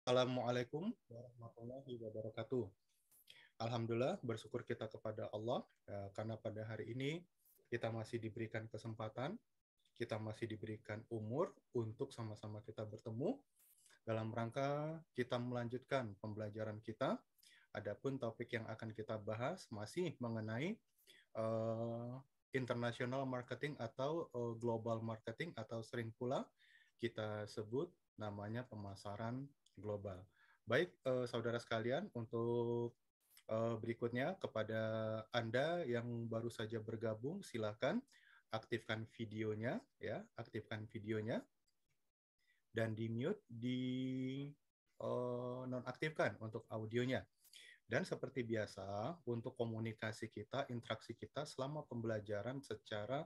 Assalamualaikum warahmatullahi wabarakatuh. Alhamdulillah, bersyukur kita kepada Allah karena pada hari ini kita masih diberikan kesempatan, kita masih diberikan umur untuk sama-sama kita bertemu dalam rangka kita melanjutkan pembelajaran kita. Adapun topik yang akan kita bahas masih mengenai uh, international marketing atau global marketing atau sering pula kita sebut namanya pemasaran global. Baik, saudara sekalian, untuk berikutnya kepada Anda yang baru saja bergabung, silakan aktifkan videonya, ya, aktifkan videonya dan di mute, di nonaktifkan untuk audionya. Dan seperti biasa, untuk komunikasi kita, interaksi kita selama pembelajaran secara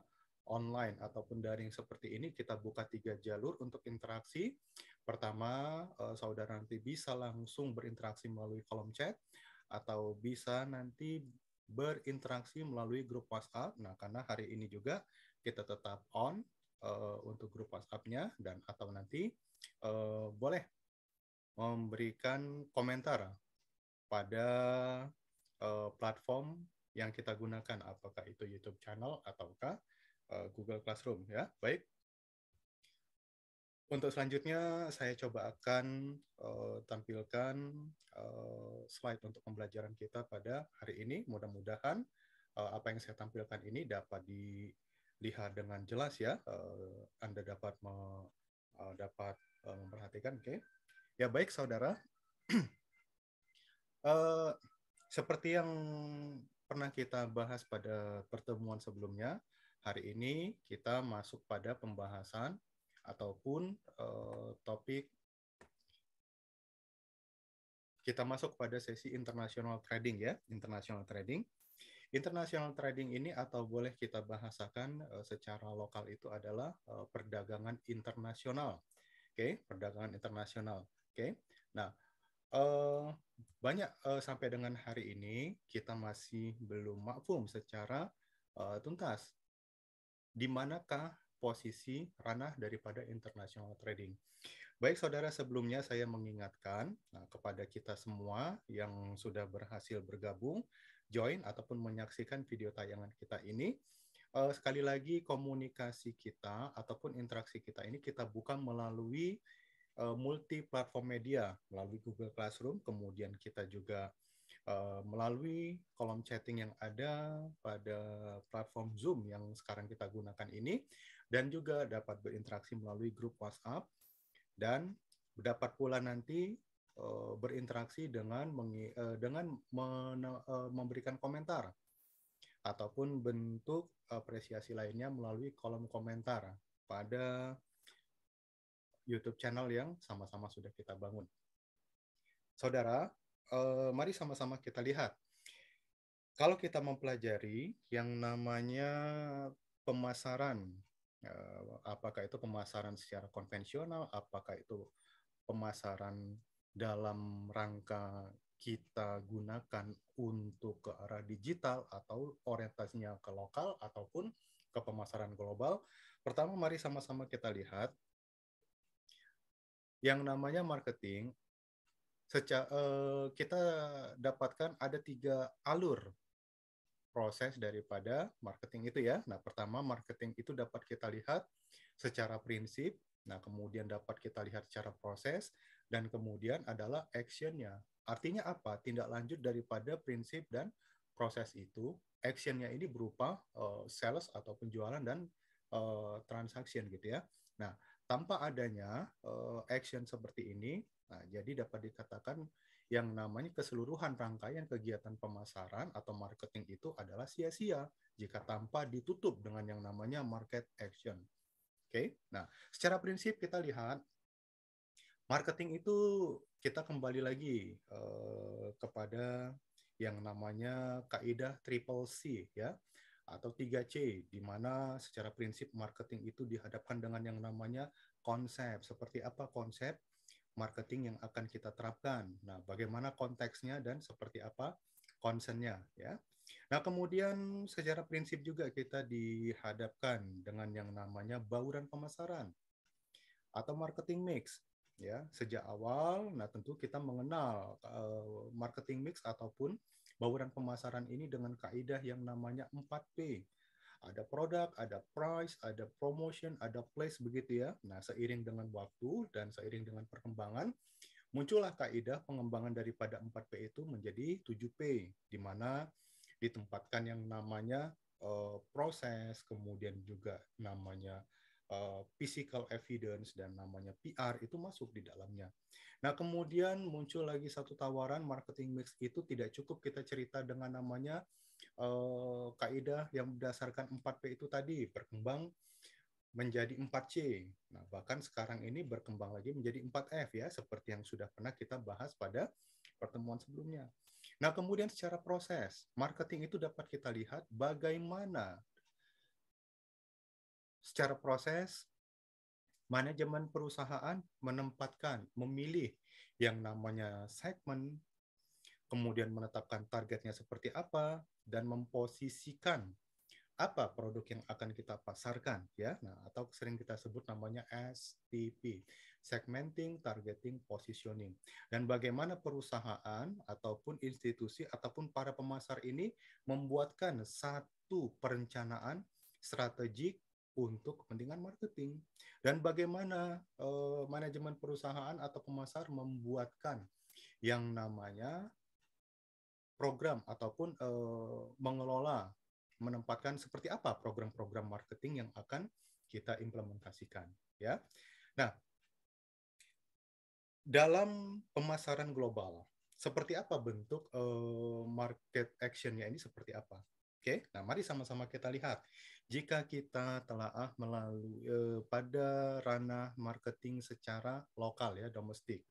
online ataupun daring seperti ini, kita buka 3 jalur untuk interaksi. Pertama, saudara nanti bisa langsung berinteraksi melalui kolom chat, atau bisa nanti berinteraksi melalui grup WhatsApp. Nah, karena hari ini juga kita tetap on untuk grup WhatsApp-nya, dan atau nanti boleh memberikan komentar pada platform yang kita gunakan, apakah itu YouTube channel ataukah Google Classroom, ya. Baik. Untuk selanjutnya saya coba akan tampilkan slide untuk pembelajaran kita pada hari ini. Mudah-mudahan apa yang saya tampilkan ini dapat dilihat dengan jelas, ya. Anda dapat memperhatikan, oke? Ya, baik saudara. Seperti yang pernah kita bahas pada pertemuan sebelumnya, hari ini kita masuk pada pembahasan ataupun topik, kita masuk pada sesi international trading, ya. International trading. International trading ini, atau boleh kita bahasakan secara lokal, itu adalah perdagangan internasional. Oke, perdagangan internasional. Oke. Nah, banyak sampai dengan hari ini kita masih belum mafhum secara tuntas di manakah posisi ranah daripada international trading. Baik saudara, sebelumnya saya mengingatkan kepada kita semua yang sudah berhasil bergabung, join ataupun menyaksikan video tayangan kita ini, sekali lagi komunikasi kita ataupun interaksi kita ini kita buka melalui multi platform media, melalui Google Classroom, kemudian kita juga melalui kolom chatting yang ada pada platform Zoom yang sekarang kita gunakan ini, dan juga dapat berinteraksi melalui grup WhatsApp, dan dapat pula nanti berinteraksi dengan memberikan komentar ataupun bentuk apresiasi lainnya melalui kolom komentar pada YouTube channel yang sama-sama sudah kita bangun. Saudara, mari sama-sama kita lihat. Kalau kita mempelajari yang namanya pemasaran, apakah itu pemasaran secara konvensional, apakah itu pemasaran dalam rangka kita gunakan untuk ke arah digital atau orientasinya ke lokal ataupun ke pemasaran global. Pertama, mari sama-sama kita lihat yang namanya marketing. Kita dapatkan ada 3 alur proses daripada marketing itu, ya. Nah, pertama, marketing itu dapat kita lihat secara prinsip, nah kemudian dapat kita lihat secara proses, dan kemudian adalah action-nya. Artinya apa? Tindak lanjut daripada prinsip dan proses itu. Action-nya ini berupa sales atau penjualan dan transaction, gitu, ya. Nah, tanpa adanya action seperti ini, nah jadi dapat dikatakan yang namanya keseluruhan rangkaian kegiatan pemasaran atau marketing itu adalah sia-sia jika tanpa ditutup dengan yang namanya market action. Oke, nah secara prinsip kita lihat marketing itu, kita kembali lagi kepada yang namanya kaidah triple C, ya, atau 3C, di mana secara prinsip marketing itu dihadapkan dengan yang namanya konsep. Seperti apa konsep marketing yang akan kita terapkan? Nah, bagaimana konteksnya dan seperti apa concern-nya, ya. Nah, kemudian secara prinsip juga kita dihadapkan dengan yang namanya bauran pemasaran atau marketing mix. ya sejak awal. Nah, tentu kita mengenal marketing mix ataupun bauran pemasaran ini dengan kaidah yang namanya 4P. Ada produk, ada price, ada promotion, ada place, begitu ya. Nah, seiring dengan waktu dan seiring dengan perkembangan, muncullah kaidah pengembangan daripada 4P itu menjadi 7P, di mana ditempatkan yang namanya proses, kemudian juga namanya physical evidence, dan namanya PR itu masuk di dalamnya. Nah, kemudian muncul lagi satu tawaran marketing mix itu tidak cukup kita cerita dengan namanya kaidah yang berdasarkan 4P itu tadi, berkembang menjadi 4C. Nah, bahkan sekarang ini berkembang lagi menjadi 4F ya, seperti yang sudah pernah kita bahas pada pertemuan sebelumnya. Nah, kemudian secara proses, marketing itu dapat kita lihat bagaimana secara proses manajemen perusahaan menempatkan, memilih yang namanya segmen, kemudian menetapkan targetnya seperti apa, dan memposisikan apa produk yang akan kita pasarkan, ya. Nah, atau sering kita sebut namanya STP, segmenting, targeting, positioning. Dan bagaimana perusahaan ataupun institusi ataupun para pemasar ini membuatkan satu perencanaan strategik untuk kepentingan marketing, dan bagaimana manajemen perusahaan atau pemasar membuatkan yang namanya program ataupun mengelola, menempatkan seperti apa program-program marketing yang akan kita implementasikan, ya. Nah, dalam pemasaran global, seperti apa bentuk market action-nya ini, seperti apa? Oke, nah mari sama-sama kita lihat. Jika kita telaah melalui pada ranah marketing secara lokal ya, domestik.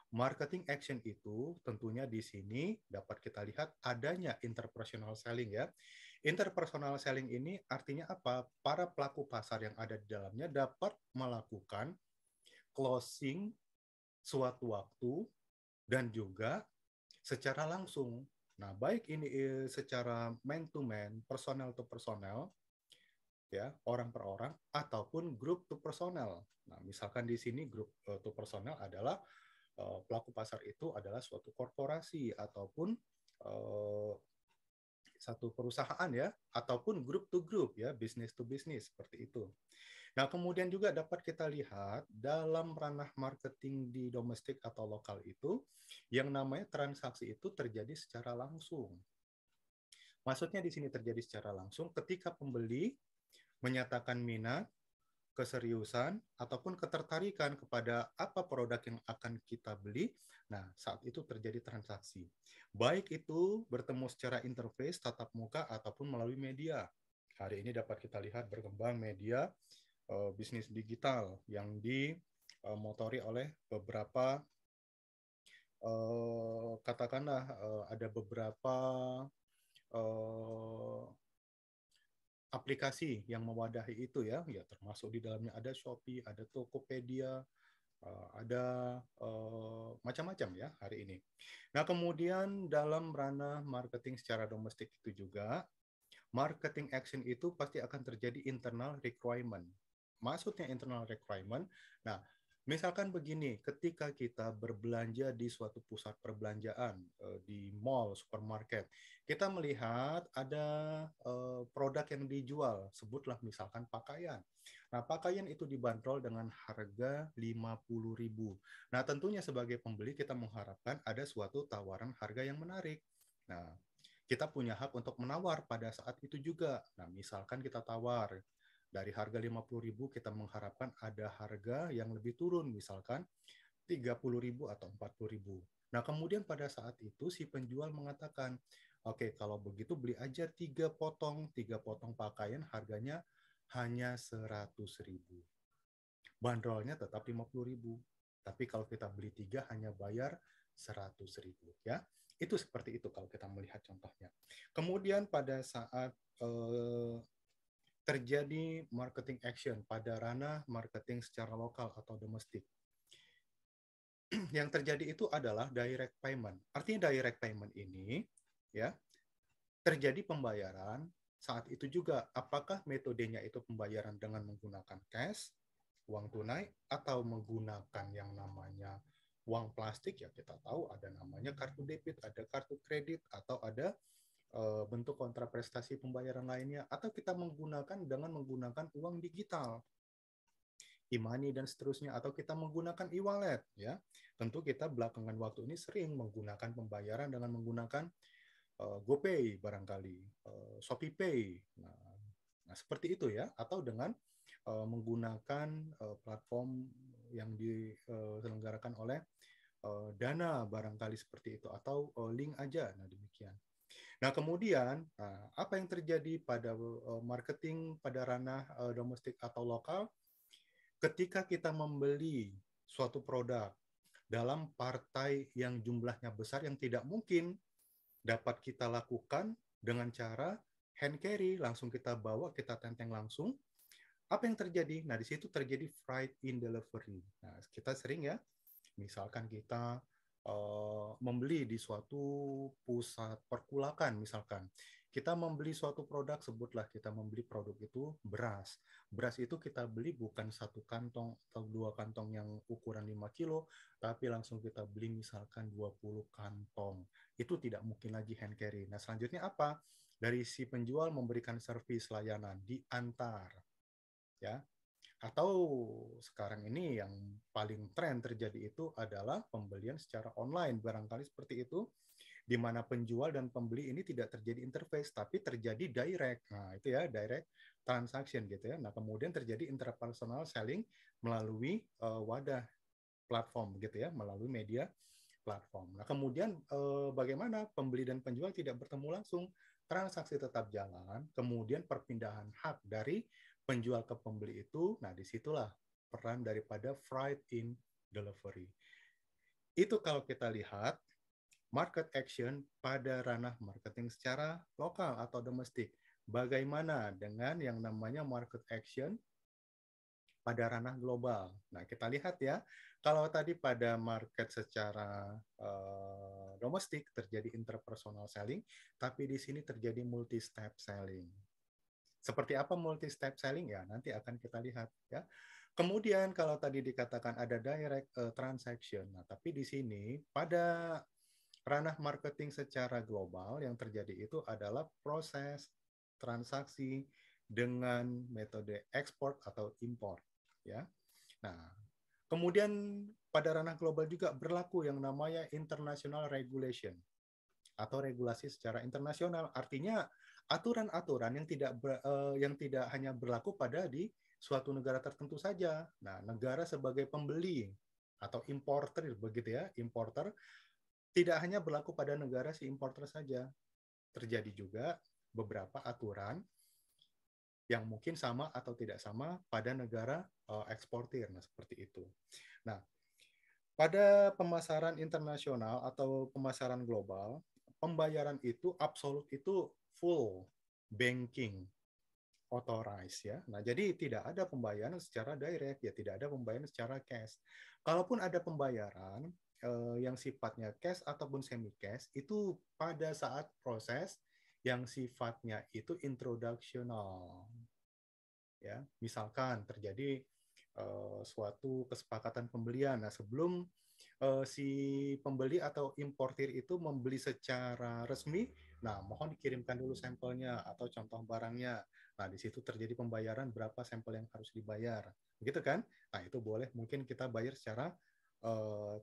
Marketing action itu tentunya di sini dapat kita lihat adanya interpersonal selling ya. Interpersonal selling ini artinya apa? Para pelaku pasar yang ada di dalamnya dapat melakukan closing suatu waktu dan juga secara langsung. Nah, baik ini secara man to man, personal to personal, ya, orang per orang, ataupun group to personal. Nah, misalkan di sini group to personal adalah pelaku pasar itu adalah suatu korporasi ataupun uh, satu perusahaan ya, ataupun group to group ya, business to business, seperti itu. Nah, kemudian juga dapat kita lihat dalam ranah marketing di domestik atau lokal itu, yang namanya transaksi itu terjadi secara langsung. Maksudnya di sini terjadi secara langsung ketika pembeli menyatakan minat, keseriusan, ataupun ketertarikan kepada apa produk yang akan kita beli. Nah, saat itu terjadi transaksi. Baik itu bertemu secara interface, tatap muka, ataupun melalui media. Hari ini dapat kita lihat berkembang media bisnis digital yang dimotori oleh beberapa katakanlah ada beberapa uh, aplikasi yang mewadahi itu ya, ya termasuk di dalamnya ada Shopee, ada Tokopedia, ada macam-macam ya hari ini. Nah, kemudian dalam ranah marketing secara domestik itu juga, marketing action itu pasti akan terjadi internal requirement. Maksudnya internal requirement, nah misalkan begini, ketika kita berbelanja di suatu pusat perbelanjaan, di mall, supermarket, kita melihat ada produk yang dijual, sebutlah misalkan pakaian. Nah, pakaian itu dibanderol dengan harga 50.000. Nah, tentunya sebagai pembeli kita mengharapkan ada suatu tawaran harga yang menarik. Nah, kita punya hak untuk menawar pada saat itu juga. Nah, misalkan kita tawar dari harga 50.000, kita mengharapkan ada harga yang lebih turun, misalkan 30.000 atau 40.000. Nah, kemudian pada saat itu si penjual mengatakan, oke, kalau begitu beli aja 3 potong pakaian, harganya hanya 100.000. Bandrolnya tetap 50.000. Tapi kalau kita beli 3 hanya bayar 100.000 ya. Itu seperti itu kalau kita melihat contohnya. Kemudian pada saat terjadi marketing action pada ranah marketing secara lokal atau domestik, yang terjadi itu adalah direct payment. Artinya direct payment ini ya, terjadi pembayaran saat itu juga. Apakah metodenya itu pembayaran dengan menggunakan cash, uang tunai atau menggunakan yang namanya uang plastik, ya kita tahu ada namanya kartu debit, ada kartu kredit, atau ada bentuk kontraprestasi pembayaran lainnya, atau kita menggunakan uang digital, e-money dan seterusnya, atau kita menggunakan e-wallet, ya. Tentu kita belakangan waktu ini sering menggunakan pembayaran dengan menggunakan GoPay barangkali, ShopeePay. Nah, seperti itu ya, atau dengan menggunakan platform yang diselenggarakan oleh Dana barangkali seperti itu, atau link aja. Nah, demikian. Nah, kemudian apa yang terjadi pada marketing pada ranah domestik atau lokal ketika kita membeli suatu produk dalam partai yang jumlahnya besar, yang tidak mungkin dapat kita lakukan dengan cara hand carry, langsung kita bawa, kita tenteng langsung. Apa yang terjadi? Nah, di situ terjadi freight in delivery. Nah, kita sering ya, misalkan kita membeli di suatu pusat perkulakan, misalkan kita membeli suatu produk, sebutlah kita membeli produk itu beras. Beras itu kita beli bukan satu kantong atau dua kantong yang ukuran 5 kilo, tapi langsung kita beli misalkan 20 kantong. Itu tidak mungkin lagi hand carry. Nah, selanjutnya apa? Dari si penjual memberikan servis layanan diantar, ya. Atau sekarang ini yang paling tren terjadi itu adalah pembelian secara online, barangkali seperti itu, di mana penjual dan pembeli ini tidak terjadi interface, tapi terjadi direct. Nah, itu ya, direct transaction gitu ya. Nah, kemudian terjadi interpersonal selling melalui wadah platform gitu ya, melalui media platform. Nah, kemudian bagaimana pembeli dan penjual tidak bertemu langsung, transaksi tetap jalan, kemudian perpindahan hak dari penjual ke pembeli itu, nah disitulah peran daripada freight in delivery. Itu kalau kita lihat market action pada ranah marketing secara lokal atau domestik. Bagaimana dengan yang namanya market action pada ranah global? Nah, kita lihat ya, kalau tadi pada market secara domestik terjadi interpersonal selling, tapi di sini terjadi multi-step selling. Seperti apa multi-step selling ya, nanti akan kita lihat ya. Kemudian kalau tadi dikatakan ada direct transaction, nah tapi di sini pada ranah marketing secara global yang terjadi itu adalah proses transaksi dengan metode ekspor atau import, ya. Nah, kemudian pada ranah global juga berlaku yang namanya international regulation atau regulasi secara internasional. Artinya aturan-aturan yang tidak hanya berlaku pada di suatu negara tertentu saja. Nah, negara sebagai pembeli atau importer begitu ya, importer tidak hanya berlaku pada negara si importer saja. Terjadi juga beberapa aturan yang mungkin sama atau tidak sama pada negara eksportir. Nah, seperti itu. Nah, pada pemasaran internasional atau pemasaran global, pembayaran itu absolut itu full banking authorized ya. Nah, jadi tidak ada pembayaran secara direct, ya tidak ada pembayaran secara cash. Kalaupun ada pembayaran yang sifatnya cash ataupun semi cash itu pada saat proses yang sifatnya itu introductional. Ya, misalkan terjadi suatu kesepakatan pembelian. Nah, sebelum si pembeli atau importir itu membeli secara resmi, nah mohon dikirimkan dulu sampelnya atau contoh barangnya. Nah, di situ terjadi pembayaran berapa sampel yang harus dibayar. Begitu kan? Nah, itu boleh mungkin kita bayar secara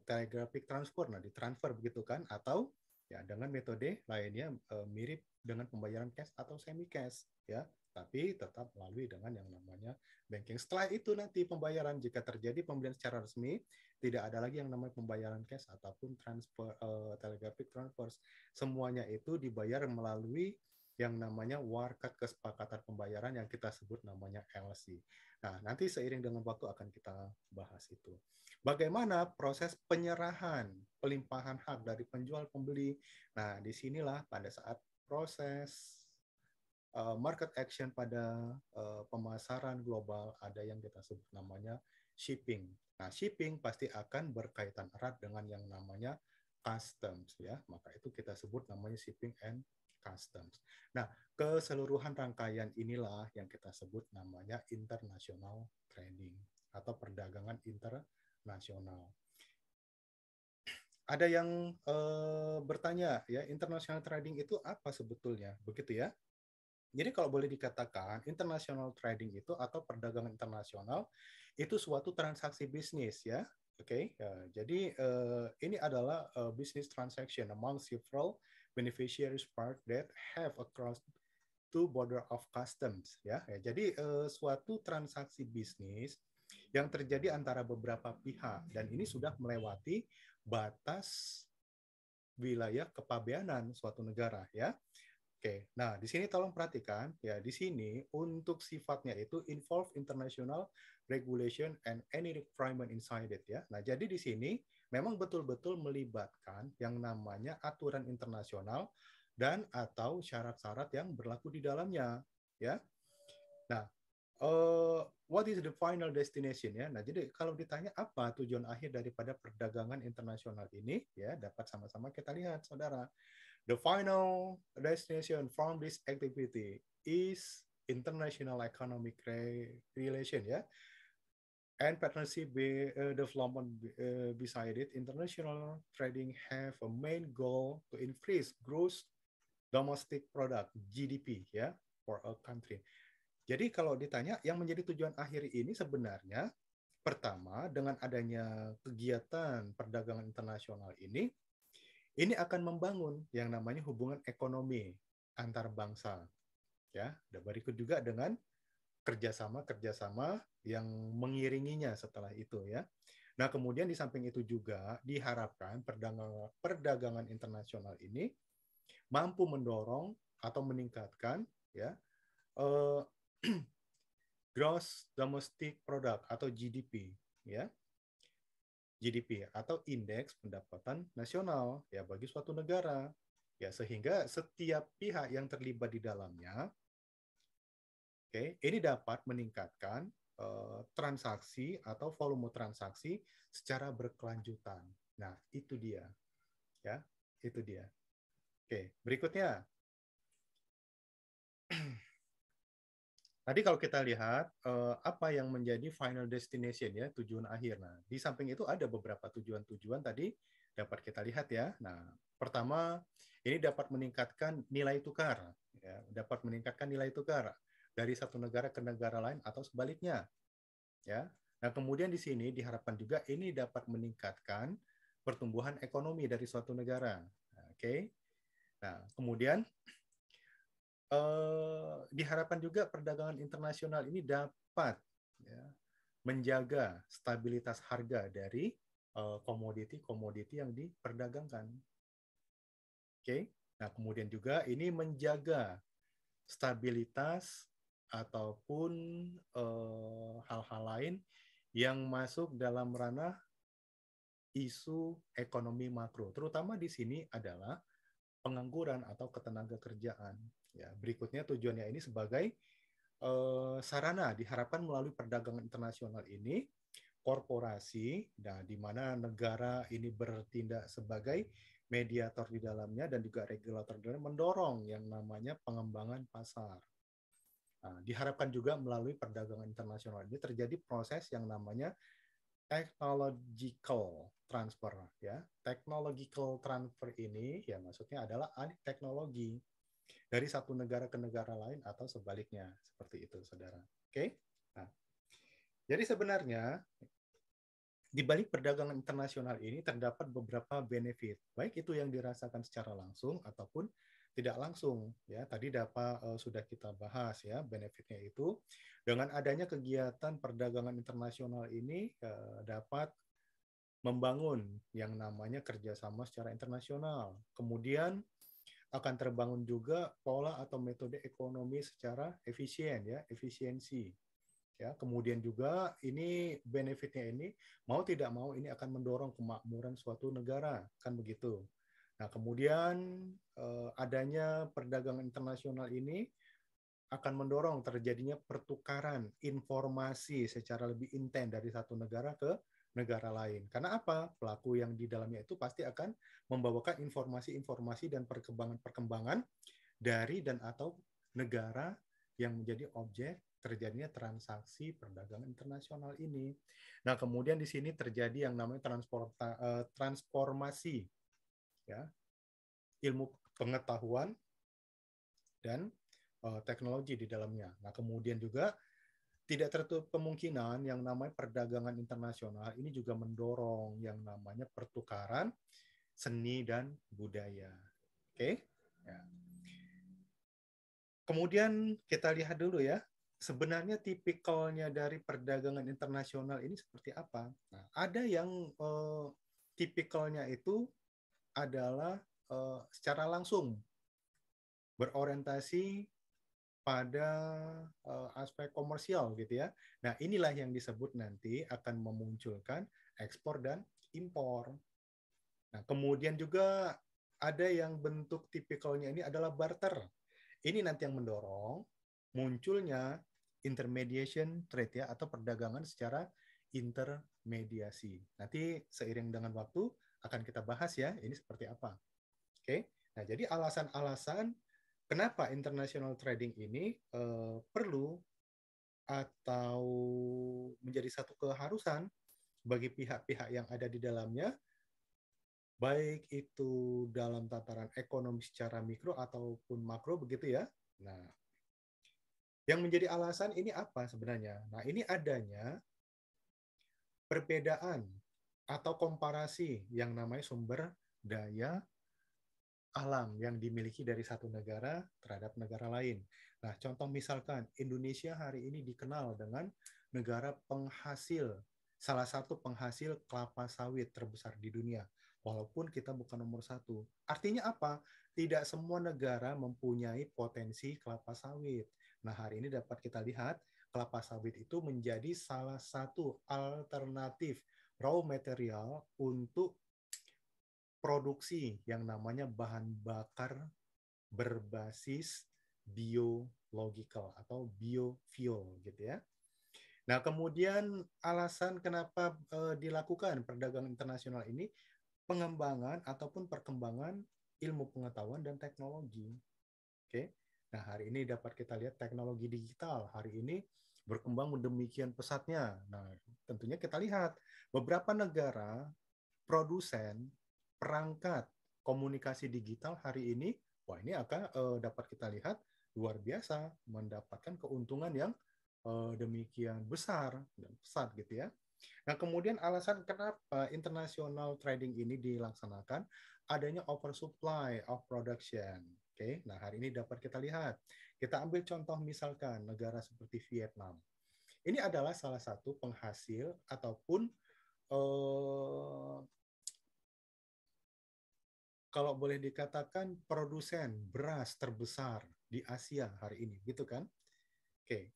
telegraphic transfer. Nah, ditransfer begitu kan? Atau ya dengan metode lainnya mirip dengan pembayaran cash atau semi cash ya, tapi tetap melalui dengan yang namanya banking. Setelah itu nanti pembayaran jika terjadi pembelian secara resmi, tidak ada lagi yang namanya pembayaran cash ataupun transfer telegraphic transfers. Semuanya itu dibayar melalui yang namanya warkat kesepakatan pembayaran yang kita sebut namanya LC. Nah, nanti seiring dengan waktu akan kita bahas itu. Bagaimana proses penyerahan, pelimpahan hak dari penjual pembeli. Nah, disinilah pada saat proses market action pada pemasaran global ada yang kita sebut namanya shipping. Nah, shipping pasti akan berkaitan erat dengan yang namanya customs ya. Maka itu kita sebut namanya shipping and customs. Nah, keseluruhan rangkaian inilah yang kita sebut namanya international trading atau perdagangan internasional. Ada yang bertanya ya, international trading itu apa sebetulnya? Begitu ya. Jadi kalau boleh dikatakan, international trading itu atau perdagangan internasional itu suatu transaksi bisnis ya. Oke, ya, jadi ini adalah business transaction among several beneficiaries part that have across two border of customs ya. Jadi suatu transaksi bisnis yang terjadi antara beberapa pihak dan ini sudah melewati batas wilayah kepabeanan suatu negara ya. Oke, nah di sini tolong perhatikan ya, di sini untuk sifatnya itu involve international regulation and any requirement inside it ya. Nah, jadi di sini memang betul-betul melibatkan yang namanya aturan internasional dan atau syarat-syarat yang berlaku di dalamnya ya. Nah, what is the final destination ya? Nah, jadi kalau ditanya apa tujuan akhir daripada perdagangan internasional ini ya, dapat sama-sama kita lihat Saudara. The final destination from this activity is international economic relation ya, and partnership development beside it. International trading have a main goal to increase gross domestic product (GDP) ya for a country. Jadi kalau ditanya yang menjadi tujuan akhir ini sebenarnya pertama dengan adanya kegiatan perdagangan internasional ini akan membangun yang namanya hubungan ekonomi antar bangsa ya. Dan berikut juga dengan kerjasama yang mengiringinya setelah itu ya. Nah kemudian di samping itu juga diharapkan perdagangan internasional ini mampu mendorong atau meningkatkan ya eh, gross domestic product atau GDP ya. GDP atau indeks pendapatan nasional ya bagi suatu negara ya, sehingga setiap pihak yang terlibat di dalamnya ini dapat meningkatkan transaksi atau volume transaksi secara berkelanjutan. Nah, itu dia ya, itu dia. Berikutnya. Tadi kalau kita lihat apa yang menjadi final destination ya, tujuan akhir. Nah, di samping itu ada beberapa tujuan-tujuan tadi dapat kita lihat ya. Nah, pertama ini dapat meningkatkan nilai tukar ya, dapat meningkatkan nilai tukar dari satu negara ke negara lain atau sebaliknya ya. Nah, kemudian di sini diharapkan juga ini dapat meningkatkan pertumbuhan ekonomi dari suatu negara. Oke. Nah, kemudian diharapkan juga perdagangan internasional ini dapat ya, menjaga stabilitas harga dari komoditi-komoditi yang diperdagangkan. Oke. Nah, kemudian juga ini menjaga stabilitas ataupun hal-hal lain yang masuk dalam ranah isu ekonomi makro. Terutama di sini adalah pengangguran atau ketenaga kerjaan. Ya, berikutnya tujuannya ini sebagai sarana diharapkan melalui perdagangan internasional ini korporasi, nah di mana negara ini bertindak sebagai mediator di dalamnya dan juga regulator di dalamnya mendorong yang namanya pengembangan pasar. Nah, diharapkan juga melalui perdagangan internasional ini terjadi proses yang namanya technological transfer ya. Technological transfer ini ya maksudnya adalah alih teknologi dari satu negara ke negara lain atau sebaliknya, seperti itu Saudara. Oke. Nah, jadi sebenarnya di balik perdagangan internasional ini terdapat beberapa benefit, baik itu yang dirasakan secara langsung ataupun tidak langsung. Ya, tadi sudah kita bahas ya benefitnya itu dengan adanya kegiatan perdagangan internasional ini dapat membangun yang namanya kerjasama secara internasional. Kemudian akan terbangun juga pola atau metode ekonomi secara efisien ya, efisiensi. Ya, kemudian juga ini benefitnya ini mau tidak mau ini akan mendorong kemakmuran suatu negara, kan begitu. Nah, kemudian adanya perdagangan internasional ini akan mendorong terjadinya pertukaran informasi secara lebih intens dari satu negara ke negara lain. Karena apa? Pelaku yang di dalamnya itu pasti akan membawakan informasi-informasi dan perkembangan-perkembangan dari dan atau negara yang menjadi objek terjadinya transaksi perdagangan internasional ini. Nah, kemudian di sini terjadi yang namanya transformasi, ya, ilmu pengetahuan dan teknologi di dalamnya. Nah, kemudian juga tidak tertutup kemungkinan yang namanya perdagangan internasional ini juga mendorong yang namanya pertukaran seni dan budaya. Oke? Ya. Kemudian kita lihat dulu ya, sebenarnya tipikalnya dari perdagangan internasional ini seperti apa? Nah, ada yang tipikalnya itu adalah secara langsung berorientasi pada aspek komersial gitu ya. Nah, inilah yang disebut nanti akan memunculkan ekspor dan impor. Nah, kemudian juga ada yang bentuk tipikalnya ini adalah barter. Ini nanti yang mendorong munculnya intermediation trade ya, atau perdagangan secara intermediasi. Nanti seiring dengan waktu akan kita bahas ya, ini seperti apa. Oke. Nah, jadi alasan-alasan kenapa international trading ini perlu atau menjadi satu keharusan bagi pihak-pihak yang ada di dalamnya, baik itu dalam tataran ekonomi secara mikro ataupun makro begitu ya. Nah, yang menjadi alasan ini apa sebenarnya? Nah, ini adanya perbedaan atau komparasi yang namanya sumber daya alam yang dimiliki dari satu negara terhadap negara lain. Nah, contoh misalkan Indonesia hari ini dikenal dengan negara penghasil, salah satu penghasil kelapa sawit terbesar di dunia. Walaupun kita bukan nomor satu. Artinya apa? Tidak semua negara mempunyai potensi kelapa sawit. Nah, hari ini dapat kita lihat, kelapa sawit itu menjadi salah satu alternatif raw material untuk produksi yang namanya bahan bakar berbasis biological atau biofuel gitu ya. Nah, kemudian alasan kenapa dilakukan perdagangan internasional ini, pengembangan ataupun perkembangan ilmu pengetahuan dan teknologi. Oke. Nah, hari ini dapat kita lihat teknologi digital hari ini berkembang demikian pesatnya. Nah, tentunya kita lihat beberapa negara produsen perangkat komunikasi digital hari ini, wah ini akan dapat kita lihat luar biasa mendapatkan keuntungan yang demikian besar dan pesat gitu ya. Nah, kemudian alasan kenapa international trading ini dilaksanakan, adanya oversupply of production. Oke, nah hari ini dapat kita lihat. Kita ambil contoh misalkan negara seperti Vietnam. Ini adalah salah satu penghasil ataupun kalau boleh dikatakan produsen beras terbesar di Asia hari ini, gitu kan? Oke.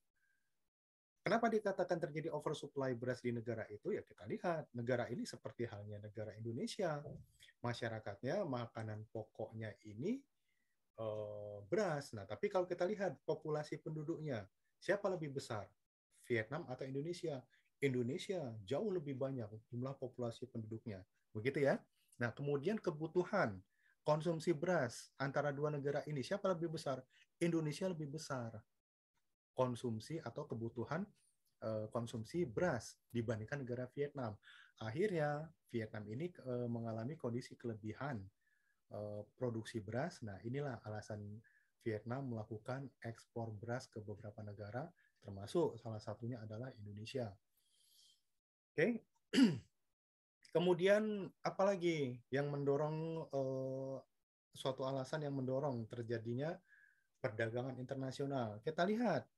Kenapa dikatakan terjadi oversupply beras di negara itu? Ya kita lihat, negara ini seperti halnya negara Indonesia. Masyarakatnya, makanan pokoknya ini beras. Nah, tapi kalau kita lihat populasi penduduknya, siapa lebih besar? Vietnam atau Indonesia? Indonesia jauh lebih banyak jumlah populasi penduduknya. Begitu ya. Nah, kemudian kebutuhan konsumsi beras antara dua negara ini, siapa lebih besar? Indonesia lebih besar konsumsi atau kebutuhan konsumsi beras dibandingkan negara Vietnam. Akhirnya Vietnam ini mengalami kondisi kelebihan produksi beras. Nah, inilah alasan Vietnam melakukan ekspor beras ke beberapa negara, termasuk salah satunya adalah Indonesia. Oke. Kemudian apalagi yang mendorong suatu alasan yang mendorong terjadinya perdagangan internasional? Kita lihat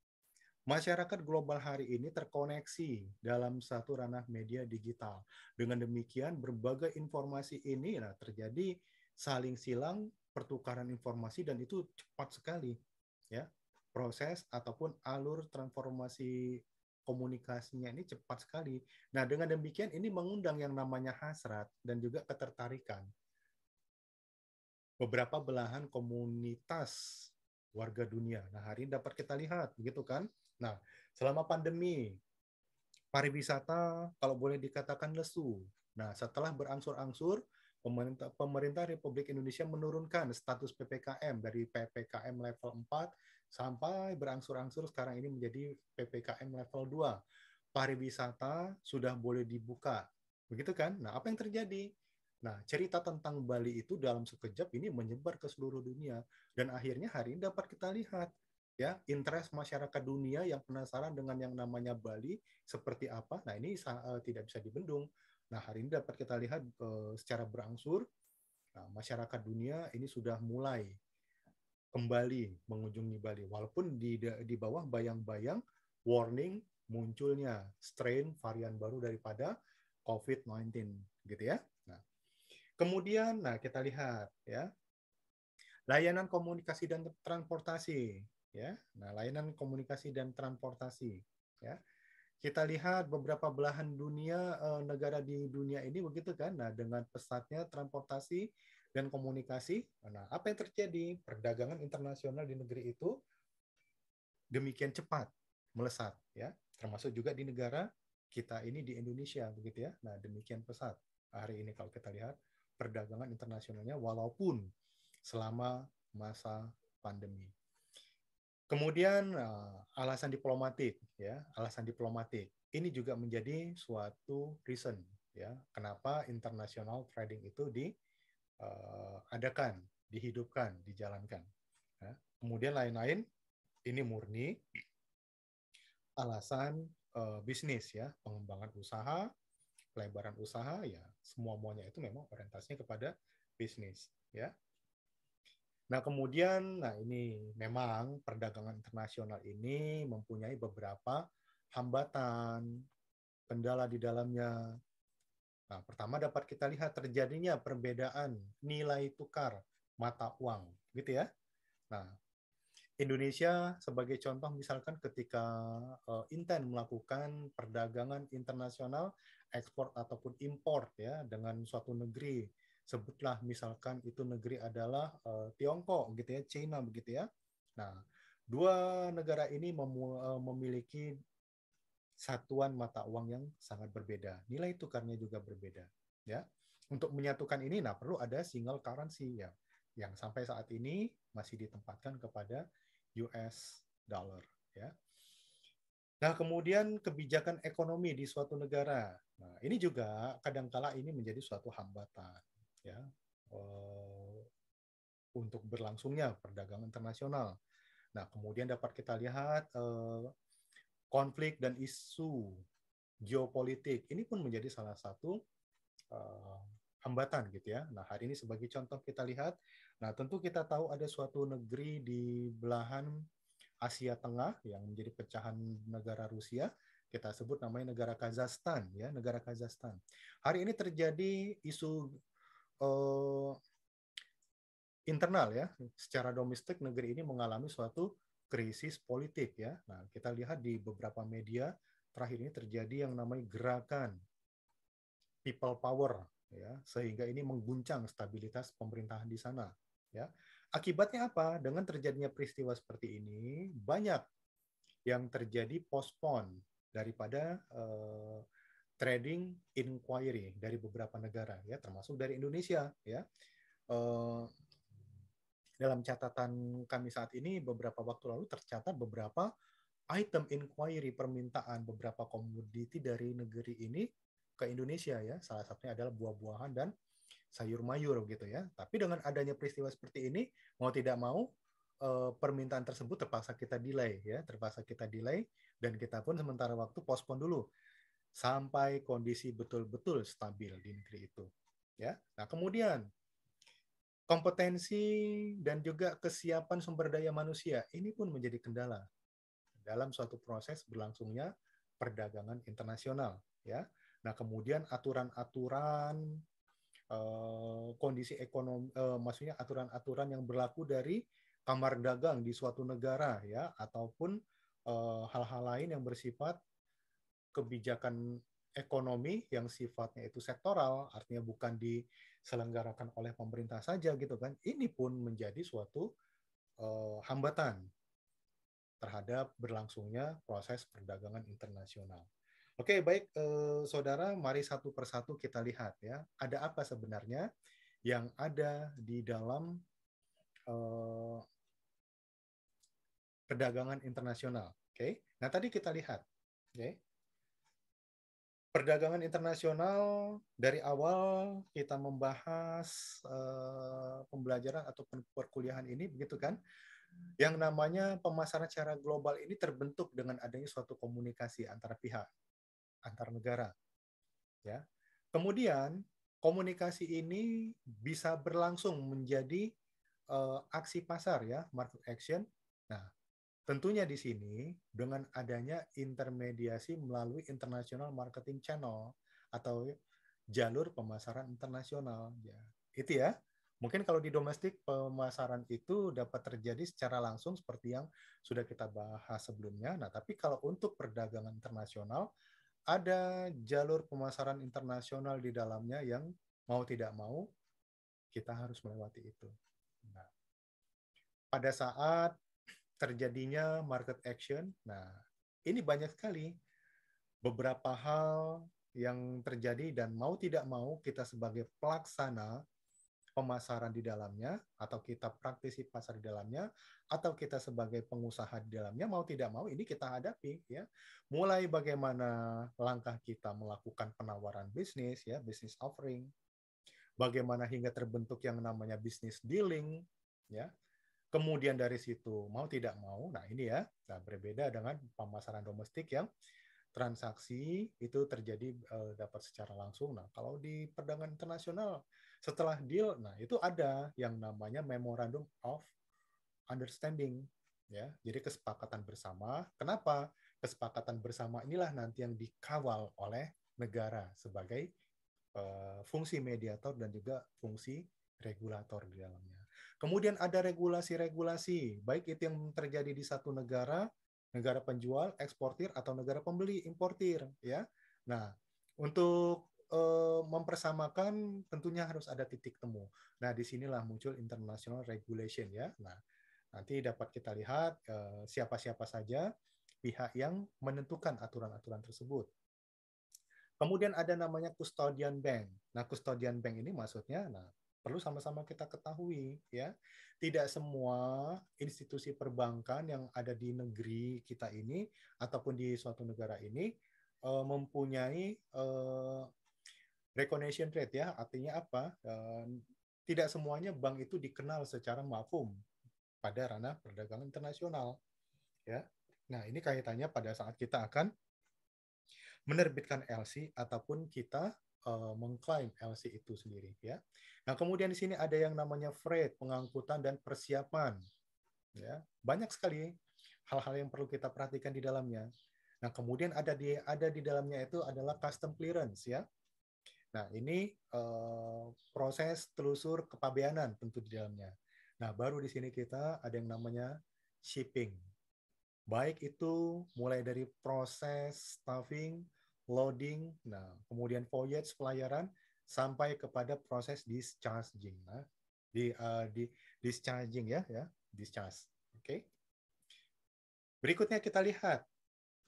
masyarakat global hari ini terkoneksi dalam satu ranah media digital. Dengan demikian, berbagai informasi ini terjadi saling silang pertukaran informasi dan itu cepat sekali, ya. Proses ataupun alur transformasi komunikasinya ini cepat sekali. Nah, dengan demikian ini mengundang yang namanya hasrat dan juga ketertarikan beberapa belahan komunitas warga dunia. Nah, hari ini dapat kita lihat, begitu kan? Nah, selama pandemi, pariwisata kalau boleh dikatakan lesu. Nah, setelah berangsur-angsur, pemerintah Republik Indonesia menurunkan status PPKM dari PPKM level 4 sampai berangsur-angsur sekarang ini menjadi PPKM level 2. Pariwisata sudah boleh dibuka. Begitu kan? Nah, apa yang terjadi? Nah, cerita tentang Bali itu dalam sekejap ini menyebar ke seluruh dunia dan akhirnya hari ini dapat kita lihat ya interest masyarakat dunia yang penasaran dengan yang namanya Bali seperti apa. Nah, ini tidak bisa dibendung. Nah, hari ini dapat kita lihat secara berangsur masyarakat dunia ini sudah mulai kembali mengunjungi Bali walaupun di bawah bayang-bayang warning munculnya strain varian baru daripada COVID-19 gitu ya. Nah, kemudian kita lihat ya layanan komunikasi dan transportasi ya. Nah, layanan komunikasi dan transportasi ya. Kita lihat beberapa belahan dunia negara di dunia ini begitu kan. Nah, dengan pesatnya transportasi dan komunikasi, nah apa yang terjadi? Perdagangan internasional di negeri itu demikian cepat melesat ya. Termasuk juga di negara kita ini di Indonesia begitu ya. Nah, demikian pesat hari ini kalau kita lihat perdagangan internasionalnya walaupun selama masa pandemi. Kemudian alasan diplomatik ya, alasan diplomatik. Ini juga menjadi suatu reason ya, kenapa international trading itu diadakan, dihidupkan, dijalankan. Ya. Kemudian lain-lain ini murni alasan bisnis ya, pengembangan usaha, pelebaran usaha ya, semua-muanya itu memang orientasinya kepada bisnis ya. Nah, kemudian, ini memang perdagangan internasional ini mempunyai beberapa hambatan, kendala di dalamnya. Nah, pertama dapat kita lihat terjadinya perbedaan nilai tukar mata uang, gitu ya. Nah, Indonesia sebagai contoh misalkan ketika intent melakukan perdagangan internasional, ekspor ataupun import ya dengan suatu negeri, sebutlah misalkan itu negeri adalah Tiongkok gitu ya, China begitu ya. Nah, dua negara ini memiliki satuan mata uang yang sangat berbeda. Nilai tukarnya juga berbeda ya. Untuk menyatukan ini perlu ada single currency ya yang sampai saat ini masih ditempatkan kepada US dollar ya. Nah, kemudian kebijakan ekonomi di suatu negara. Nah, ini juga kadangkala ini menjadi suatu hambatan ya untuk berlangsungnya perdagangan internasional. Nah, kemudian dapat kita lihat konflik dan isu geopolitik ini pun menjadi salah satu hambatan gitu ya. Nah, hari ini sebagai contoh kita lihat, nah tentu kita tahu ada suatu negeri di belahan Asia Tengah yang menjadi pecahan negara Rusia, kita sebut namanya negara Kazakhstan ya, negara Kazakhstan. Hari ini terjadi isu internal ya, secara domestik negeri ini mengalami suatu krisis politik ya. Nah, kita lihat di beberapa media terakhir ini terjadi yang namanya gerakan people power ya, sehingga ini mengguncang stabilitas pemerintahan di sana ya. Akibatnya apa? Dengan terjadinya peristiwa seperti ini, banyak yang terjadi postpone daripada trading inquiry dari beberapa negara ya, termasuk dari Indonesia ya. Dalam catatan kami saat ini beberapa waktu lalu tercatat beberapa item inquiry permintaan beberapa komoditi dari negeri ini ke Indonesia ya. Salah satunya adalah buah-buahan dan sayur mayur gitu ya. Tapi dengan adanya peristiwa seperti ini mau tidak mau permintaan tersebut terpaksa kita delay ya, terpaksa kita delay dan kita pun sementara waktu postpone dulu sampai kondisi betul-betul stabil di negeri itu. Ya. Nah, kemudian kompetensi dan juga kesiapan sumber daya manusia ini pun menjadi kendala dalam suatu proses berlangsungnya perdagangan internasional ya. Nah, kemudian aturan-aturan kondisi ekonomi maksudnya aturan-aturan yang berlaku dari kamar dagang di suatu negara ya ataupun hal-hal lain yang bersifat kebijakan ekonomi yang sifatnya itu sektoral, artinya bukan diselenggarakan oleh pemerintah saja gitu kan. Ini pun menjadi suatu hambatan terhadap berlangsungnya proses perdagangan internasional. Oke, baik saudara, mari satu persatu kita lihat ya. Ada apa sebenarnya yang ada di dalam perdagangan internasional. Oke. Nah, tadi kita lihat, oke. Perdagangan internasional dari awal kita membahas pembelajaran atau perkuliahan ini, begitu kan? Yang namanya pemasaran secara global ini terbentuk dengan adanya suatu komunikasi antara pihak, antar negara, ya. Kemudian komunikasi ini bisa berlangsung menjadi aksi pasar, ya, market action. Nah, tentunya di sini dengan adanya intermediasi melalui international marketing channel atau jalur pemasaran internasional, ya. Itu ya. Mungkin kalau di domestik pemasaran itu dapat terjadi secara langsung seperti yang sudah kita bahas sebelumnya. Nah, tapi kalau untuk perdagangan internasional ada jalur pemasaran internasional di dalamnya yang mau tidak mau kita harus melewati itu. Nah, pada saat terjadinya market action, nah ini banyak sekali beberapa hal yang terjadi dan mau tidak mau kita sebagai pelaksana pemasaran di dalamnya atau kita praktisi pasar di dalamnya atau kita sebagai pengusaha di dalamnya mau tidak mau ini kita hadapi, ya. Mulai bagaimana langkah kita melakukan penawaran bisnis, ya, business offering, bagaimana hingga terbentuk yang namanya business dealing, ya. Kemudian dari situ mau tidak mau, nah ini ya, nah berbeda dengan pemasaran domestik yang transaksi itu terjadi dapat secara langsung. Nah, kalau di perdagangan internasional setelah deal, nah itu ada yang namanya memorandum of understanding, ya. Jadi kesepakatan bersama. Kenapa? Kesepakatan bersama inilah nanti yang dikawal oleh negara sebagai fungsi mediator dan juga fungsi regulator di dalamnya. Kemudian ada regulasi-regulasi, baik itu yang terjadi di satu negara, negara penjual, eksportir, atau negara pembeli, importir, ya. Nah, untuk mempersamakan tentunya harus ada titik temu. Nah, disinilah muncul international regulation, ya. Nah, nanti dapat kita lihat siapa-siapa saja pihak yang menentukan aturan-aturan tersebut. Kemudian ada namanya custodian bank. Nah, custodian bank ini maksudnya, nah, perlu sama-sama kita ketahui, ya. Tidak semua institusi perbankan yang ada di negeri kita ini ataupun di suatu negara ini mempunyai recognition rate, ya. Artinya apa? Tidak semuanya bank itu dikenal secara mafhum pada ranah perdagangan internasional, ya. Nah, ini kaitannya pada saat kita akan menerbitkan LC ataupun kita mengklaim LC itu sendiri, ya. Nah, kemudian di sini ada yang namanya freight, pengangkutan dan persiapan, ya. Banyak sekali hal-hal yang perlu kita perhatikan di dalamnya. Nah, kemudian ada di dalamnya itu adalah custom clearance, ya. Nah, ini proses telusur kepabeanan tentu di dalamnya. Nah, baru di sini kita ada yang namanya shipping. Baik itu mulai dari proses stuffing, loading, nah kemudian voyage pelayaran sampai kepada proses discharging. Nah, di discharging, ya, discharge. Oke. Berikutnya kita lihat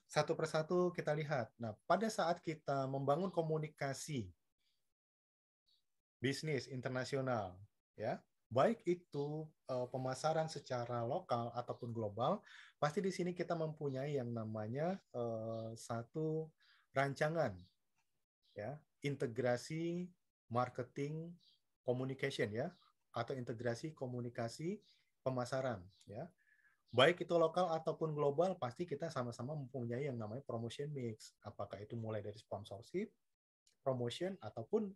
satu persatu kita lihat. Nah, pada saat kita membangun komunikasi bisnis internasional, ya, baik itu pemasaran secara lokal ataupun global, pasti di sini kita mempunyai yang namanya satu rancangan, ya, integrasi marketing communication, ya, atau integrasi komunikasi pemasaran, ya. Baik itu lokal ataupun global, pasti kita sama-sama mempunyai yang namanya promotion mix. Apakah itu mulai dari sponsorship, promotion, ataupun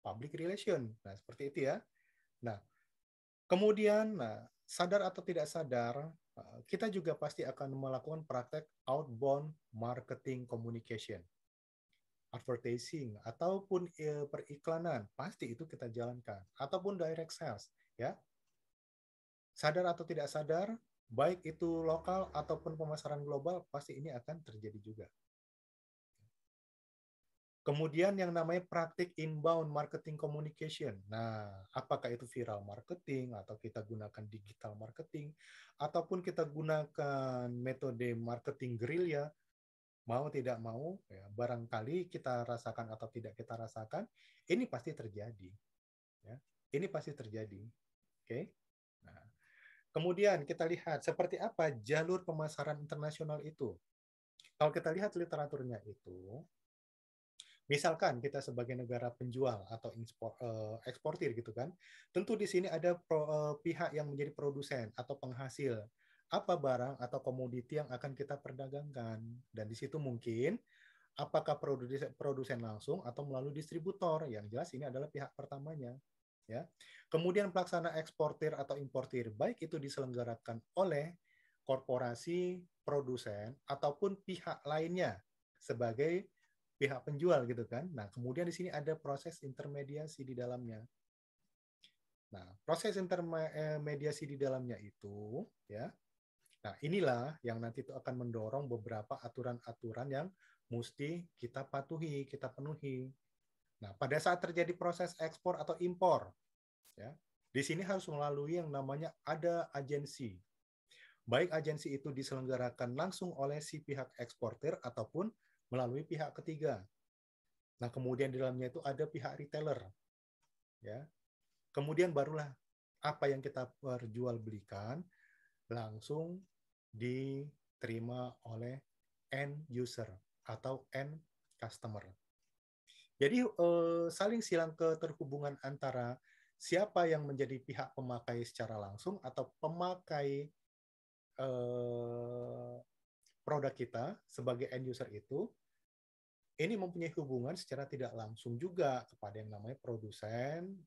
public relation. Nah, seperti itu ya. Nah, kemudian, nah, sadar atau tidak sadar, kita juga pasti akan melakukan praktek outbound marketing communication, advertising, ataupun periklanan, pasti itu kita jalankan, ataupun direct sales, ya. Sadar atau tidak sadar, baik itu lokal ataupun pemasaran global, pasti ini akan terjadi juga. Kemudian yang namanya praktik inbound marketing communication. Nah, apakah itu viral marketing, atau kita gunakan digital marketing, ataupun kita gunakan metode marketing guerrilla, mau tidak mau, ya, barangkali kita rasakan atau tidak kita rasakan, ini pasti terjadi. Ya. Ini pasti terjadi. Oke? Nah, Kemudian kita lihat seperti apa jalur pemasaran internasional itu. Kalau kita lihat literaturnya itu, misalkan kita sebagai negara penjual atau eksportir gitu kan, tentu di sini ada pihak yang menjadi produsen atau penghasil apa barang atau komoditi yang akan kita perdagangkan. Dan di situ mungkin apakah produsen langsung atau melalui distributor. Yang jelas ini adalah pihak pertamanya. Ya. Kemudian pelaksana eksportir atau importir, baik itu diselenggarakan oleh korporasi, produsen, ataupun pihak lainnya sebagai pihak penjual gitu kan. Nah, kemudian di sini ada proses intermediasi di dalamnya. Nah, proses intermediasi di dalamnya itu ya. Nah, inilah yang nanti itu akan mendorong beberapa aturan-aturan yang mesti kita patuhi, kita penuhi. Nah, pada saat terjadi proses ekspor atau impor, ya, di sini harus melalui yang namanya ada agensi. Baik agensi itu diselenggarakan langsung oleh si pihak eksportir ataupun melalui pihak ketiga. Nah, kemudian di dalamnya itu ada pihak retailer, ya. Kemudian barulah apa yang kita perjualbelikan langsung diterima oleh end user atau end customer. Jadi saling silang keterhubungan antara siapa yang menjadi pihak pemakai secara langsung atau pemakai produk kita sebagai end user itu ini mempunyai hubungan secara tidak langsung juga kepada yang namanya produsen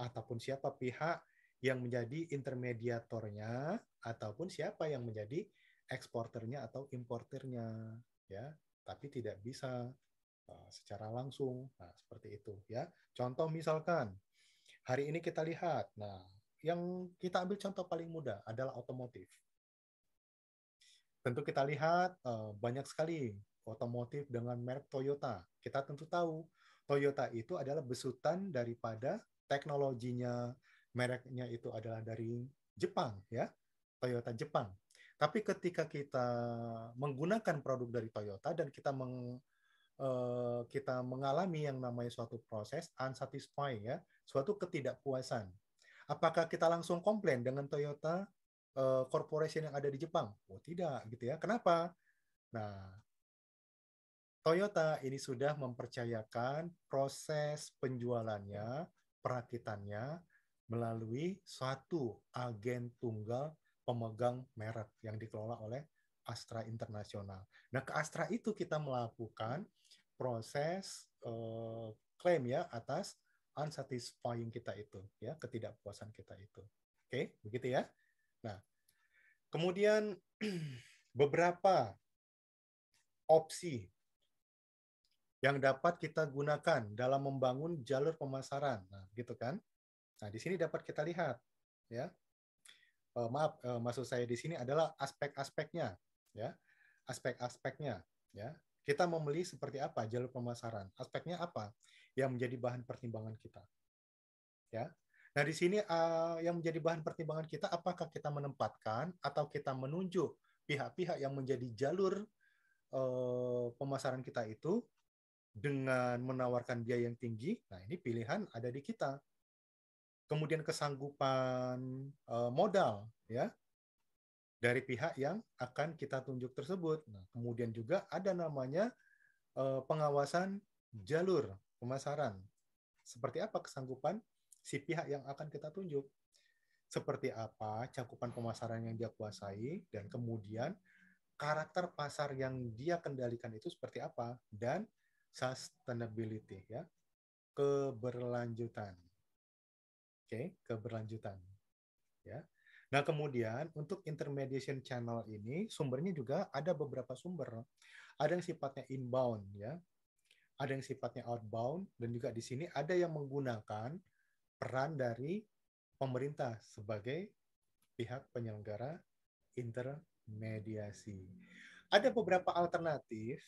ataupun siapa pihak yang menjadi intermediatornya ataupun siapa yang menjadi eksporternya atau importernya ya, tapi tidak bisa secara langsung. Nah, seperti itu ya. Contoh misalkan hari ini kita lihat, nah yang kita ambil contoh paling mudah adalah otomotif. Tentu kita lihat banyak sekali otomotif dengan merek Toyota. Kita tentu tahu Toyota itu adalah besutan daripada teknologinya, mereknya itu adalah dari Jepang ya, Toyota Jepang. Tapi ketika kita menggunakan produk dari Toyota dan kita mengalami yang namanya suatu proses unsatisfying ya, suatu ketidakpuasan. Apakah kita langsung komplain dengan Toyota corporation yang ada di Jepang? Oh tidak, gitu ya. Kenapa? Nah, Toyota ini sudah mempercayakan proses penjualannya, perakitannya melalui suatu agen tunggal pemegang merek yang dikelola oleh Astra Internasional. Nah, ke Astra itu kita melakukan proses klaim ya atas unsatisfying kita itu, ya ketidakpuasan kita itu. Oke, begitu ya. Nah, kemudian beberapa opsi yang dapat kita gunakan dalam membangun jalur pemasaran. Nah, gitu kan? Nah, di sini dapat kita lihat, ya. Maksud saya di sini adalah aspek-aspeknya, ya. Aspek-aspeknya, ya. Kita membeli seperti apa jalur pemasaran? Aspeknya apa yang menjadi bahan pertimbangan kita, ya. Nah, di sini yang menjadi bahan pertimbangan kita apakah kita menempatkan atau kita menunjuk pihak-pihak yang menjadi jalur pemasaran kita itu dengan menawarkan biaya yang tinggi. Nah, ini pilihan ada di kita. Kemudian kesanggupan modal ya dari pihak yang akan kita tunjuk tersebut. Nah, kemudian juga ada namanya pengawasan jalur pemasaran. Seperti apa kesanggupan si pihak yang akan kita tunjuk? Seperti apa cakupan pemasaran yang dia kuasai dan kemudian karakter pasar yang dia kendalikan itu seperti apa dan sustainability ya, keberlanjutan. Oke, keberlanjutan ya. Nah, kemudian untuk intermediation channel ini sumbernya juga ada beberapa sumber. Ada yang sifatnya inbound ya, ada yang sifatnya outbound dan juga di sini ada yang menggunakan peran dari pemerintah sebagai pihak penyelenggara intermediasi. Ada beberapa alternatif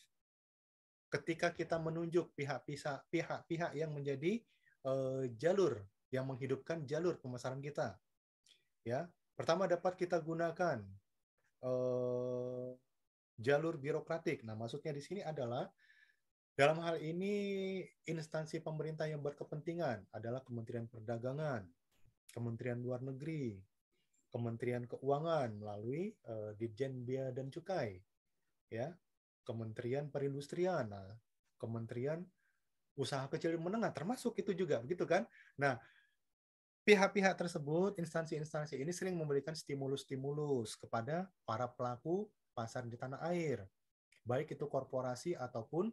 ketika kita menunjuk pihak-pihak yang menjadi jalur yang menghidupkan jalur pemasaran kita. Ya, pertama dapat kita gunakan jalur birokratik. Nah, maksudnya di sini adalah dalam hal ini instansi pemerintah yang berkepentingan adalah Kementerian Perdagangan, Kementerian Luar Negeri, Kementerian Keuangan melalui Ditjen Bea dan Cukai, ya, Kementerian Perindustrian, nah, Kementerian Usaha Kecil dan Menengah termasuk itu juga, begitu kan? Nah, pihak-pihak tersebut, instansi-instansi ini sering memberikan stimulus-stimulus kepada para pelaku pasar di tanah air, baik itu korporasi ataupun